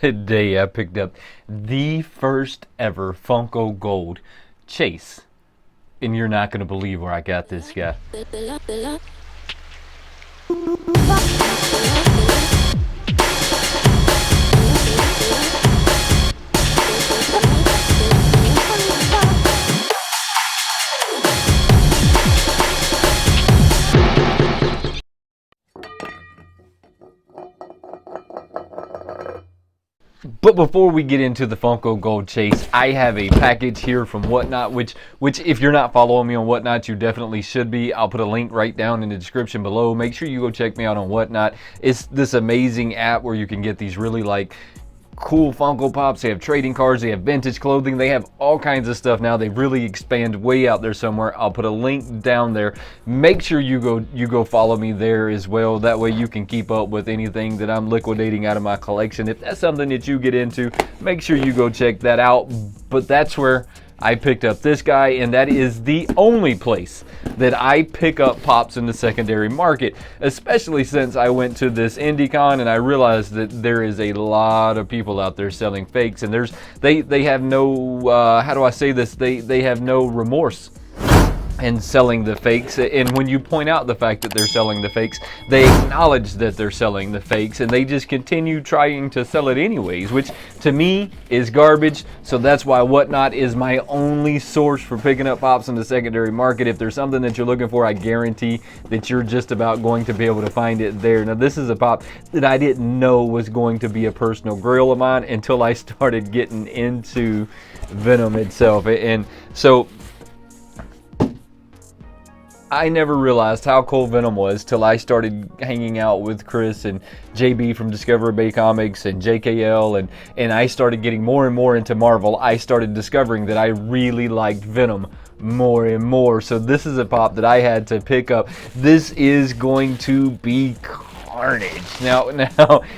Today I picked up the first ever Funko Gold Chase. And you're not going to believe where I got this guy. But before we get into the Funko Gold Chase, I have a package here from Whatnot, which if you're not following me on Whatnot, you definitely should be. I'll put a link right down in the description below. Make sure you go check me out on Whatnot. It's this amazing app where you can get these really cool Funko Pops. They have trading cards, they have vintage clothing, they have all kinds of stuff now. They really expand way out there somewhere. I'll put a link down there. Make sure you go follow me there as well. That way you can keep up with anything that I'm liquidating out of my collection. If that's something that you get into, make sure you go check that out. But that's where I picked up this guy, and that is the only place that I pick up pops in the secondary market, especially since I went to this IndieCon and I realized that there is a lot of people out there selling fakes, and they have no how do I say this, they have no remorse in selling the fakes. And when you point out the fact that they're selling the fakes, they acknowledge that they're selling the fakes, and they just continue trying to sell it anyways, which to me is garbage. So that's why Whatnot is my only source for picking up pops in the secondary market. If there's something that you're looking for, I guarantee that you're just about going to be able to find it there. Now, this is a pop that I didn't know was going to be a personal grail of mine until I started getting into Venom itself. And so I never realized how cool Venom was till I started hanging out with Chris and JB from Discovery Bay Comics and JKL, and I started getting more and more into Marvel. I started discovering that I really liked Venom more and more. So this is a pop that I had to pick up. This is going to be Carnage. Now,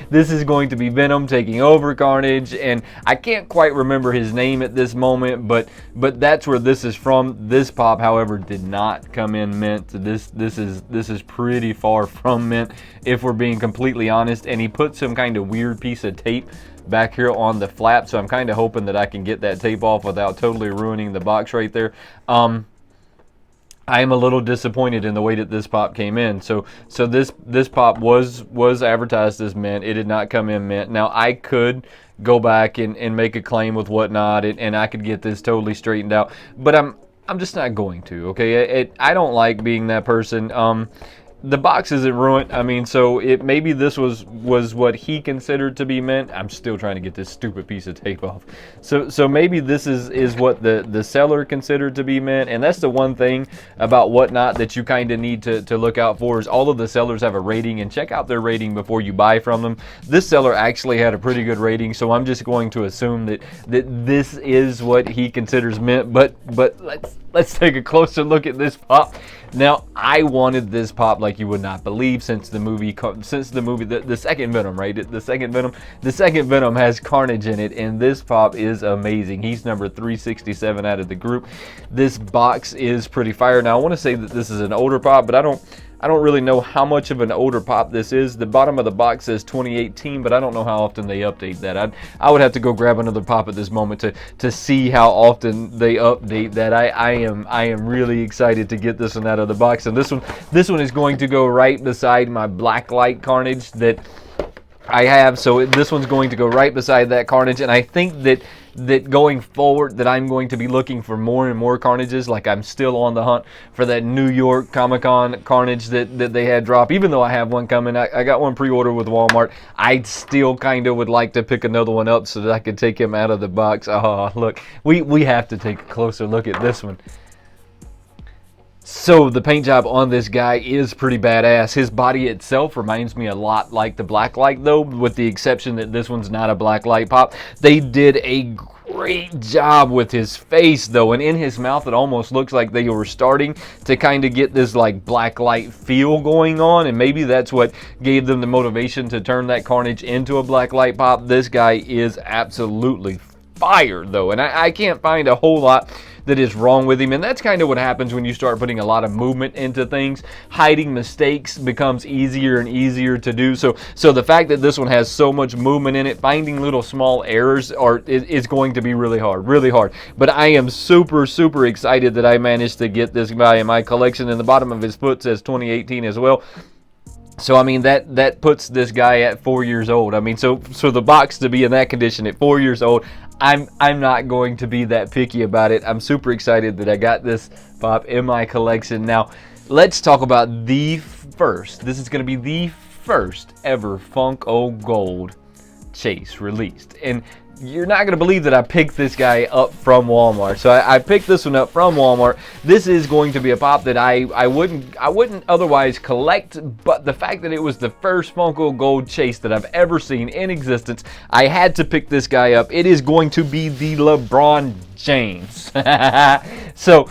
this is going to be Venom taking over Carnage, and I can't quite remember his name at this moment, but that's where this is from. This pop, however, did not come in mint. This is pretty far from mint, if we're being completely honest. And he put some kind of weird piece of tape back here on the flap, so I'm kind of hoping that I can get that tape off without totally ruining the box right there. I am a little disappointed in the way that this pop came in. So this pop was advertised as mint. It did not come in mint. Now, I could go back and make a claim with Whatnot, and I could get this totally straightened out, but I'm just not going to. Okay, I don't like being that person. The box isn't ruined. I mean, so maybe this was what he considered to be mint. I'm still trying to get this stupid piece of tape off. So maybe this is what the seller considered to be mint. And that's the one thing about Whatnot that you kind of need to look out for, is all of the sellers have a rating, and check out their rating before you buy from them. This seller actually had a pretty good rating, so I'm just going to assume that this is what he considers mint. But let's take a closer look at this pop. Now, I wanted this pop like you would not believe since the movie, the second Venom, right? The second Venom has Carnage in it, and this pop is amazing. He's number 367 out of the group. This box is pretty fire. Now, I want to say that this is an older pop, but I don't really know how much of an older pop this is. The bottom of the box says 2018, but I don't know how often they update that. I would have to go grab another pop at this moment to see how often they update that. I am really excited to get this one out of the box. And this one is going to go right beside my Blacklight Carnage that I have. So this one's going to go right beside that Carnage, and I think that going forward that I'm going to be looking for more and more Carnages. Like, I'm still on the hunt for that New York Comic-Con Carnage that they had drop. Even though I have one coming, I got one pre-order with Walmart. I still kind of would like to pick another one up so that I could take him out of the box. Oh, look, we have to take a closer look at this one. So the paint job on this guy is pretty badass. His body itself reminds me a lot like the Blacklight, though, with the exception that this one's not a Blacklight pop. They did a great job with his face, though, and in his mouth it almost looks like they were starting to kind of get this like Blacklight feel going on, and maybe that's what gave them the motivation to turn that Carnage into a Blacklight pop. This guy is absolutely fire, though, and I can't find a whole lot that is wrong with him. And that's kind of what happens when you start putting a lot of movement into things. Hiding mistakes becomes easier and easier to do. So the fact that this one has so much movement in it, finding little small errors is going to be really hard. But I am super excited that I managed to get this guy in my collection. And the bottom of his foot says 2018 as well. So I mean that puts this guy at 4 years old. I mean, so the box to be in that condition at 4 years old, I'm not going to be that picky about it. I'm super excited that I got this pop in my collection. Now, let's talk about the first. This is going to be the first ever Funko Gold chase released, and you're not going to believe that I picked this guy up from Walmart. So I picked this one up from Walmart. This is going to be a pop that I wouldn't otherwise collect, but the fact that it was the first Funko Gold chase that I've ever seen in existence, I had to pick this guy up. It is going to be the LeBron James. So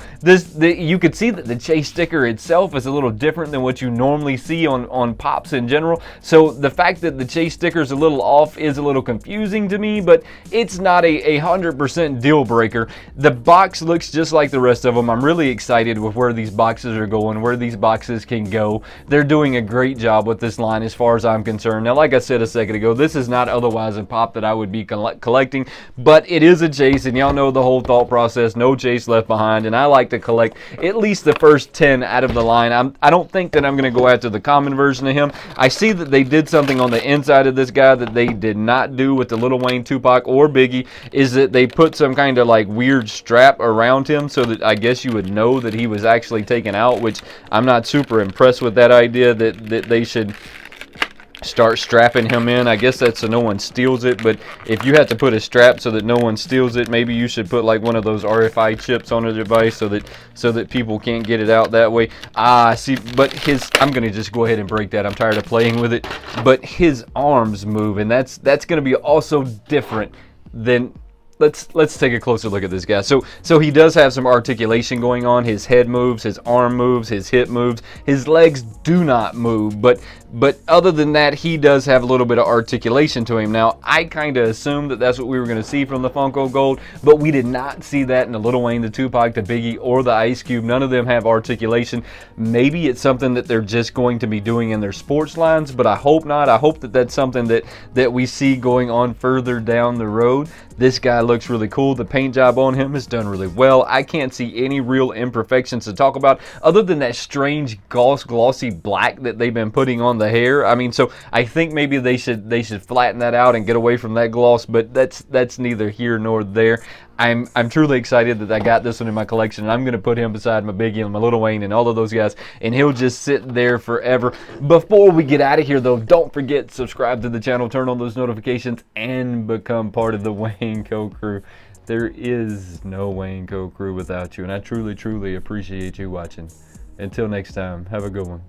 you could see that the chase sticker itself is a little different than what you normally see on pops in general. So the fact that the chase sticker is a little off is a little confusing to me, but it's not a 100% deal breaker. The box looks just like the rest of them. I'm really excited with where these boxes are going, where these boxes can go. They're doing a great job with this line as far as I'm concerned. Now, like I said a second ago, this is not otherwise a pop that I would be collecting, but it is a chase, and y'all know the whole thought process, no chase left behind, and I like to collect at least the first 10 out of the line. I don't think that I'm going to go after the common version of him. I see that they did something on the inside of this guy that they did not do with the Lil Wayne, Tupac, or Biggie, is that they put some kind of like weird strap around him so that I guess you would know that he was actually taken out, which I'm not super impressed with that idea that they should start strapping him in. I guess that's so no one steals it, but if you have to put a strap so that no one steals it, maybe you should put like one of those RFID chips on the device so that people can't get it out that way. See, but I'm gonna just go ahead and break that. I'm tired of playing with it. But his arms move, and that's gonna be also different than. Let's take a closer look at this guy. So he does have some articulation going on. His head moves, his arm moves, his hip moves. His legs do not move, but other than that, he does have a little bit of articulation to him. Now, I kind of assumed that that's what we were going to see from the Funko Gold, but we did not see that in the Lil Wayne, the Tupac, the Biggie, or the Ice Cube. None of them have articulation. Maybe it's something that they're just going to be doing in their sports lines, but I hope not. I hope that that's something that we see going on further down the road. This guy looks really cool. The paint job on him is done really well. I can't see any real imperfections to talk about other than that strange glossy black that they've been putting on the hair. I mean, so I think maybe they should flatten that out and get away from that gloss, but that's neither here nor there. I'm truly excited that I got this one in my collection, and I'm going to put him beside my Biggie and my Lil Wayne and all of those guys, and he'll just sit there forever. Before we get out of here, though, don't forget to subscribe to the channel, turn on those notifications, and become part of the Wayneko crew. There is no Wayneko crew without you, and I truly appreciate you watching. Until next time, have a good one.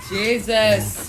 Jesus.